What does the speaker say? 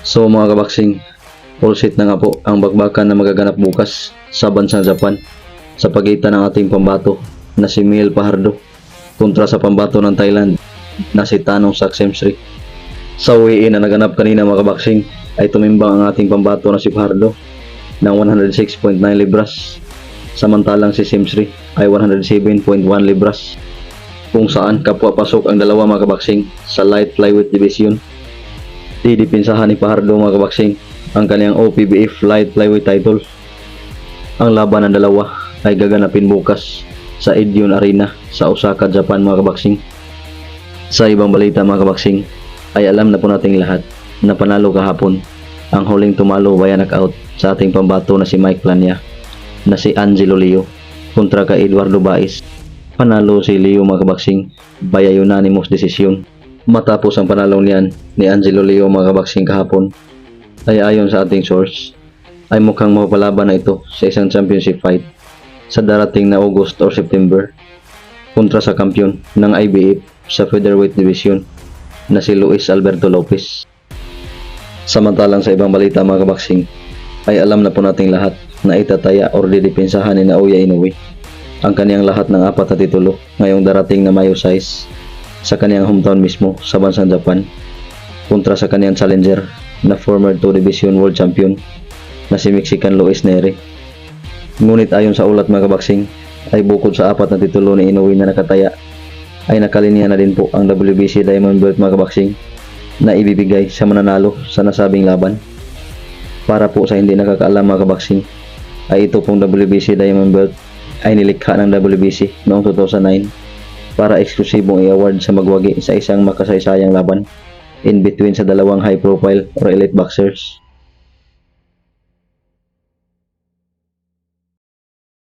So mga kabaksing, all set na nga po ang bakbakan na magaganap bukas sa bansang Japan sa pagitan ng ating pambato na si Miguel Fajardo kontra sa pambato ng Thailand na si Tanong Saksemsri. Sa weigh-in na naganap kanina mga kabaksing ay tumimbang ang ating pambato na si Fajardo ng 106.9 libras, samantalang si Semsri ay 107.1 libras, kung saan kapwa pasok ang dalawa mga kabaksing sa light flyweight division. Didipinsahan ni Fajardo mga kabaksing ang kanyang OPBF light flyweight title. Ang laban ng dalawa ay gaganapin bukas sa Edion Arena sa Osaka, Japan mga kabaksing. Sa ibang balita mga kabaksing, ay alam na po nating lahat na panalo kahapon ang huling tumalo via knockout sa ating pambato na si Mike Plania na si Angelo Leo kontra kay Eduardo Baez. Panalo si Leo mga kabaksing via unanimous decision. Matapos ang panalo niyan ni Angelo Leo mga kabaksing kahapon, ay ayon sa ating source ay mukhang mapapalaban na ito sa isang championship fight sa darating na August or September kontra sa kampiyon ng IBF sa featherweight division na si Luis Alberto Lopez. Samantalang sa ibang balita mga kabaksing, ay alam na po nating lahat na itataya or didepensahan ni Naoya Inoue ang kaniyang lahat ng 4 na titulo ngayong darating na Mayo 6 sa kaniyang hometown mismo sa bansang Japan kontra sa kaniyang challenger na former 2 division world champion na si Mexican Luis Neri. Ngunit ayon sa ulat mga kabaksing, ay bukod sa 4 na titulo ni Inoue na nakataya, ay nakalinihan na din po ang WBC Diamond Belt mga kabaksing na ibibigay sa mananalo sa nasabing laban. Para po sa hindi nakakaalam mga kabaksing, ay ito pong WBC Diamond Belt ay nilikha ng WBC noong 2009 para eksklusibong i-award sa magwagi sa isang makasaysayang laban in between sa dalawang high profile or elite boxers.